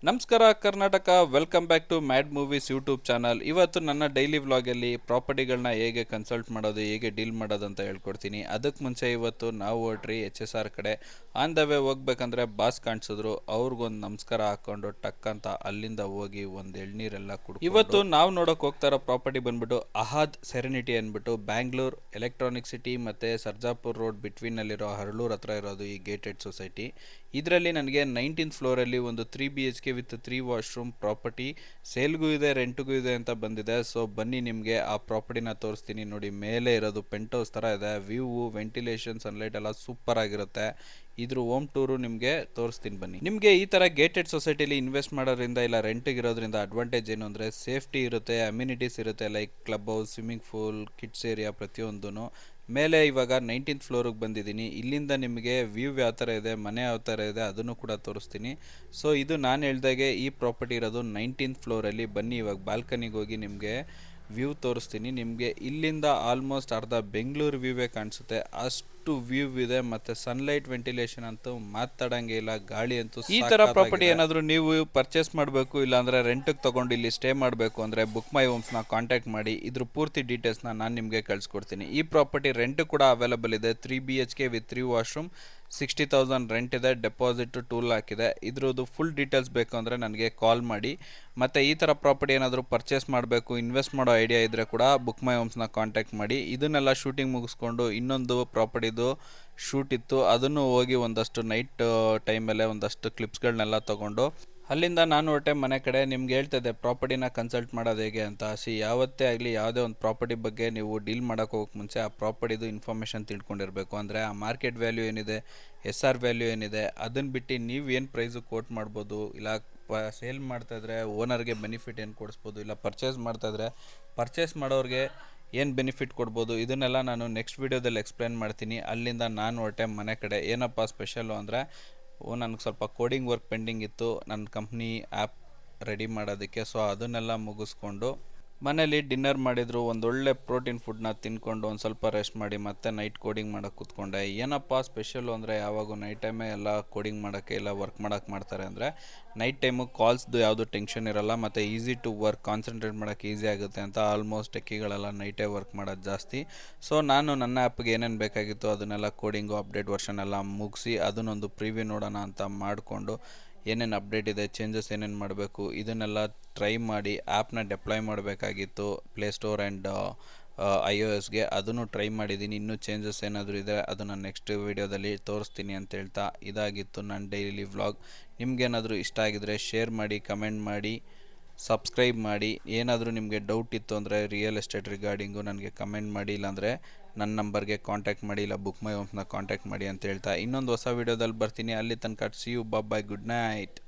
ನಮಸ್ಕಾರ Karnataka, welcome back to mad movies YouTube channel. ಇವತ್ತು ನನ್ನ ಡೈಲಿ ವ್ಲಾಗಲ್ಲಿ ಪ್ರಾಪರ್ಟಿಗಳನ್ನ ಹೇಗೆ ಕನ್ಸಲ್ಟ್ ಮಾಡೋದು, ಹೇಗೆ ಡೀಲ್ ಮಾಡೋದು ಅಂತ ಹೇಳ್ಕೊಡ್ತೀನಿ. ಅದಕ್ಕೆ ಮುಂಚೆ ಇವತ್ತು ನಾವು ಹೊರಟ್ರಿ HSR ಕಡೆ. ಆನ್ ದ ವೇ ಹೋಗ್ಬೇಕಂದ್ರೆ ಬಾಸ್ ಕಾಣಿಸಿದ್ರು, ಅವ್ರಿಗೊಂದು ನಮಸ್ಕಾರ ಹಾಕ್ಕೊಂಡು ಟಕ್ ಅಂತ ಅಲ್ಲಿಂದ ಹೋಗಿ ಒಂದು ಎಳ್ನೀರೆಲ್ಲ ಕುಡ್ಕೊಂಡು ಇವತ್ತು ನಾವು ನೋಡೋಕೆ ಹೋಗ್ತಾ ಇರೋ ಪ್ರಾಪರ್ಟಿ ಬಂದ್ಬಿಟ್ಟು ಅಹಾದ್ ಸೆರೆನಿಟಿ ಅಂದ್ಬಿಟ್ಟು ಬ್ಯಾಂಗ್ಳೂರ್ ಎಲೆಕ್ಟ್ರಾನಿಕ್ ಸಿಟಿ ಮತ್ತು ಸರ್ಜಾಪುರ್ ರೋಡ್ ಬಿಟ್ವೀನಲ್ಲಿರೋ ಹರಳೂರು ಹತ್ರ ಇರೋದು ಈ ಗೇಟೆಡ್ ಸೊಸೈಟಿ. ಇದರಲ್ಲಿ ನನಗೆ 19th ಫ್ಲೋರಲ್ಲಿ ಒಂದು 3 BHK ವಿತ್ 3 ವಾಶ್ರೂಮ್ ಪ್ರಾಪರ್ಟಿ ಸೇಲ್ಗೂ ಇದೆ, ರೆಂಟ್ಗೂ ಇದೆ ಅಂತ ಬಂದಿದೆ. ಸೊ ಬನ್ನಿ ನಿಮಗೆ ಆ ಪ್ರಾಪರ್ಟಿನ ತೋರಿಸ್ತೀನಿ. ನೋಡಿ, ಮೇಲೆ ಇರೋದು ಪೆಂಟ್ ಹೌಸ್ ಥರ ಇದೆ. ವ್ಯೂ, ವೆಂಟಿಲೇಷನ್, ಸನ್ಲೈಟ್ ಎಲ್ಲ ಸೂಪರ್ ಆಗಿರುತ್ತೆ. ಇದ್ರ ಹೋಮ್ ಟೂರು ನಿಮಗೆ ತೋರಿಸ್ತೀನಿ ಬನ್ನಿ. ನಿಮಗೆ ಈ ಥರ ಗೇಟೆಡ್ ಸೊಸೈಟಿಲಿ ಇನ್ವೆಸ್ಟ್ ಮಾಡೋದ್ರಿಂದ ಇಲ್ಲ ರೆಂಟಿಗೆ ಇರೋದ್ರಿಂದ ಅಡ್ವಾಂಟೇಜ್ ಏನು ಅಂದರೆ ಸೇಫ್ಟಿ ಇರುತ್ತೆ, ಅಮ್ಯುನಿಟೀಸ್ ಇರುತ್ತೆ, like club house, swimming pool, kids area ಪ್ರತಿಯೊಂದೂ. ಮೇಲೆ ಇವಾಗ 19th ಫ್ಲೋರಿಗೆ ಬಂದಿದ್ದೀನಿ. ಇಲ್ಲಿಂದ ನಿಮಗೆ ವ್ಯೂ ಯಾವ ಥರ ಇದೆ, ಮನೆ ಯಾವ ಥರ ಇದೆ ಅದನ್ನು ಕೂಡ ತೋರಿಸ್ತೀನಿ. ಸೊ ಇದು ನಾನು ಹೇಳ್ದಾಗೆ ಈ ಪ್ರಾಪರ್ಟಿ ಇರೋದು 19th ಫ್ಲೋರಲ್ಲಿ. ಬನ್ನಿ ಇವಾಗ ಬಾಲ್ಕನಿಗೆ ಹೋಗಿ ನಿಮಗೆ ವ್ಯೂ ತೋರಿಸ್ತೀನಿ. ನಿಮಗೆ ಇಲ್ಲಿಂದ ಆಲ್ಮೋಸ್ಟ್ ಅರ್ಧ ಬೆಂಗಳೂರು ವ್ಯೂವೇ ಕಾಣಿಸುತ್ತೆ, ಅಷ್ಟು ವ್ಯೂ ಇದೆ. ಮತ್ತು ಸನ್ಲೈಟ್, ವೆಂಟಿಲೇಷನ್ ಅಂತೂ ಮಾತಾಡಂಗೆ ಇಲ್ಲ, ಗಾಳಿ ಅಂತೂ. ಈ ಥರ ಪ್ರಾಪರ್ಟಿ ಏನಾದರೂ ನೀವು ಪರ್ಚೇಸ್ ಮಾಡಬೇಕು ಇಲ್ಲಾಂದರೆ ರೆಂಟಿಗೆ ತೊಗೊಂಡು ಇಲ್ಲಿ ಸ್ಟೇ ಮಾಡಬೇಕು ಅಂದರೆ ಬುಕ್ ಮೈ ಹೋಮ್ಸ್ನ ಕಾಂಟ್ಯಾಕ್ಟ್ ಮಾಡಿ. ಇದ್ರ ಪೂರ್ತಿ ಡೀಟೇಲ್ಸ್ನ ನಾನು ನಿಮಗೆ ಕಳಿಸ್ಕೊಡ್ತೀನಿ. ಈ ಪ್ರಾಪರ್ಟಿ ರೆಂಟ್ ಕೂಡ ಅವೈಲೇಬಲ್ ಇದೆ. 3 BHK ವಿತ್ 3 ವಾಶ್ರೂಮ್, 60,000 ರೆಂಟ್ ಇದೆ, ಡೆಪಾಸಿಟ್ 2 lakh ಇದೆ. ಇದ್ರದ್ದು ಫುಲ್ ಡೀಟೇಲ್ಸ್ ಬೇಕು ಅಂದರೆ ನನಗೆ ಕಾಲ್ ಮಾಡಿ. ಮತ್ತು ಈ ಥರ ಪ್ರಾಪರ್ಟಿ ಏನಾದರೂ ಪರ್ಚೇಸ್ ಮಾಡಬೇಕು, ಇನ್ವೆಸ್ಟ್ ಮಾಡೋ ಐಡಿಯಾ ಇದ್ದರೆ ಕೂಡ ಬುಕ್ ಮೈ ಹೋಮ್ಸ್ನ ಕಾಂಟ್ಯಾಕ್ಟ್ ಮಾಡಿ. ಇದನ್ನೆಲ್ಲ ಶೂಟಿಂಗ್ ಮುಗಿಸ್ಕೊಂಡು ಇನ್ನೊಂದು ಪ್ರಾಪರ್ಟಿದು ಶೂಟ್ ಇತ್ತು, ಅದನ್ನು ಹೋಗಿ ಒಂದಷ್ಟು ನೈಟ್ ಟೈಮಲ್ಲೇ ಒಂದಷ್ಟು ಕ್ಲಿಪ್ಸ್ಗಳನ್ನೆಲ್ಲ ತೊಗೊಂಡು ಅಲ್ಲಿಂದ ನಾನು ಹೊರಟೆ ಮನೆ ಕಡೆ. ನಿಮ್ಗೆ ಹೇಳ್ತಿದ್ದೆ ಪ್ರಾಪರ್ಟಿನ ಕನ್ಸಲ್ಟ್ ಮಾಡೋದು ಹೇಗೆ ಅಂತ. ಯಾವತ್ತೇ ಆಗಲಿ ಯಾವುದೇ ಒಂದು ಪ್ರಾಪರ್ಟಿ ಬಗ್ಗೆ ನೀವು ಡೀಲ್ ಮಾಡೋಕೆ ಹೋಗೋಕ್ಕೆ ಮುಂಚೆ ಆ ಪ್ರಾಪರ್ಟಿದು ಇನ್ಫಾರ್ಮೇಷನ್ ತಿಳ್ಕೊಂಡಿರಬೇಕು. ಅಂದರೆ ಆ ಮಾರ್ಕೆಟ್ ವ್ಯಾಲ್ಯೂ ಏನಿದೆ, SR ವ್ಯಾಲ್ಯೂ ಏನಿದೆ, ಅದನ್ನು ಬಿಟ್ಟು ನೀವು ಏನು ಪ್ರೈಸು ಕೋಟ್ ಮಾಡ್ಬೋದು, ಇಲ್ಲ ಸೇಲ್ ಮಾಡ್ತಾಯಿದ್ರೆ ಓನರ್ಗೆ ಬೆನಿಫಿಟ್ ಏನು ಕೊಡಿಸ್ಬೋದು, ಇಲ್ಲ ಪರ್ಚೇಸ್ ಮಾಡ್ತಾಯಿದ್ರೆ ಪರ್ಚೇಸ್ ಮಾಡೋರಿಗೆ ಏನು ಬೆನಿಫಿಟ್ ಕೊಡ್ಬೋದು, ಇದನ್ನೆಲ್ಲ ನಾನು ನೆಕ್ಸ್ಟ್ ವೀಡಿಯೋದಲ್ಲಿ ಎಕ್ಸ್ಪ್ಲೇನ್ ಮಾಡ್ತೀನಿ. ಅಲ್ಲಿಂದ ನಾನು ಹೊರಟೆ ಮನೆ ಕಡೆ. ಏನಪ್ಪ ಸ್ಪೆಷಲ್ಲು ಅಂದರೆ ನನಗೆ ಸ್ವಲ್ಪ ಕೋಡಿಂಗ್ ವರ್ಕ್ ಪೆಂಡಿಂಗ್ ಇತ್ತು ನನ್ನ ಕಂಪ್ನಿ ಆ್ಯಪ್ ರೆಡಿ ಮಾಡೋದಕ್ಕೆ. ಸೊ ಅದನ್ನೆಲ್ಲ ಮುಗಿಸ್ಕೊಂಡು ಮನೇಲಿ ಡಿನ್ನರ್ ಮಾಡಿದ್ರು, ಒಂದೊಳ್ಳೆ ಪ್ರೋಟೀನ್ ಫುಡ್ನ ತಿನ್ಕೊಂಡು ಒಂದು ಸ್ವಲ್ಪ ರೆಸ್ಟ್ ಮಾಡಿ ಮತ್ತೆ ನೈಟ್ ಕೋಡಿಂಗ್ ಮಾಡೋಕ್ಕೆ ಕೂತ್ಕೊಂಡೆ. ಏನಪ್ಪ ಸ್ಪೆಷಲ್ಲು ಅಂದರೆ ಯಾವಾಗೂ ನೈಟ್ ಟೈಮೇ ಎಲ್ಲ ಕೋಡಿಂಗ್ ಮಾಡೋಕ್ಕೆ ಇಲ್ಲ ವರ್ಕ್ ಮಾಡೋಕ್ಕೆ ಮಾಡ್ತಾರೆ. ಅಂದರೆ ನೈಟ್ ಟೈಮು ಕಾಲ್ಸ್ದು ಯಾವುದು ಟೆನ್ಷನ್ ಇರೋಲ್ಲ ಮತ್ತು ಈಸಿ ಟು ವರ್ಕ್, ಕಾನ್ಸಂಟ್ರೇಟ್ ಮಾಡೋಕ್ಕೆ ಈಸಿ ಆಗುತ್ತೆ ಅಂತ ಆಲ್ಮೋಸ್ಟ್ ಟೆಕ್ಕಿಗಳೆಲ್ಲ ನೈಟೇ ವರ್ಕ್ ಮಾಡೋದು ಜಾಸ್ತಿ. ಸೊ ನಾನು ನನ್ನ ಆ್ಯಪ್ಗೆ ಏನೇನು ಬೇಕಾಗಿತ್ತು ಅದನ್ನೆಲ್ಲ ಕೋಡಿಂಗು ಅಪ್ಡೇಟ್ ವರ್ಷನ್ ಎಲ್ಲ ಮುಗಿಸಿ ಅದನ್ನೊಂದು ಪ್ರಿವ್ಯೂ ನೋಡೋಣ ಅಂತ ಮಾಡಿಕೊಂಡು ಏನೇನು ಅಪ್ಡೇಟ್ ಇದೆ, ಚೇಂಜಸ್ ಏನೇನು ಮಾಡಬೇಕು ಇದನ್ನೆಲ್ಲ ಟ್ರೈ ಮಾಡಿ ಆ್ಯಪ್ನ ಡೆಪ್ಲಾಯ್ ಮಾಡಬೇಕಾಗಿತ್ತು ಪ್ಲೇಸ್ಟೋರ್ ಆ್ಯಂಡ್ iOSಗೆ. ಅದನ್ನು ಟ್ರೈ ಮಾಡಿದ್ದೀನಿ. ಇನ್ನೂ ಚೇಂಜಸ್ ಏನಾದರೂ ಇದೆ ಅದನ್ನು ನೆಕ್ಸ್ಟ್ ವೀಡಿಯೋದಲ್ಲಿ ತೋರಿಸ್ತೀನಿ ಅಂತ ಹೇಳ್ತಾ ಇದಾಗಿತ್ತು ನನ್ನ ಡೈಲಿ ವ್ಲಾಗ್. ನಿಮಗೇನಾದರೂ ಇಷ್ಟ ಆಗಿದರೆ ಶೇರ್ ಮಾಡಿ, ಕಮೆಂಟ್ ಮಾಡಿ, ಸಬ್ಸ್ಕ್ರೈಬ್ ಮಾಡಿ. ಏನಾದರೂ ನಿಮಗೆ ಡೌಟ್ ಇತ್ತು ಅಂದರೆ ರಿಯಲ್ ಎಸ್ಟೇಟ್ ರಿಗಾರ್ಡಿಂಗು ನನಗೆ ಕಮೆಂಟ್ ಮಾಡಿ, ಇಲ್ಲಾಂದರೆ ನನ್ನ ನಂಬರ್ಗೆ ಕಾಂಟ್ಯಾಕ್ಟ್ ಮಾಡಿ, ಇಲ್ಲ ಬುಕ್ ಮೈ ಹೋಮ್ಸ್ನ ಕಾಂಟ್ಯಾಕ್ಟ್ ಮಾಡಿ ಅಂತ ಹೇಳ್ತಾ ಇನ್ನೊಂದು ಹೊಸ ವೀಡಿಯೋದಲ್ಲಿ ಬರ್ತೀನಿ. ಅಲ್ಲಿ ತನಕ see you, bye, good night.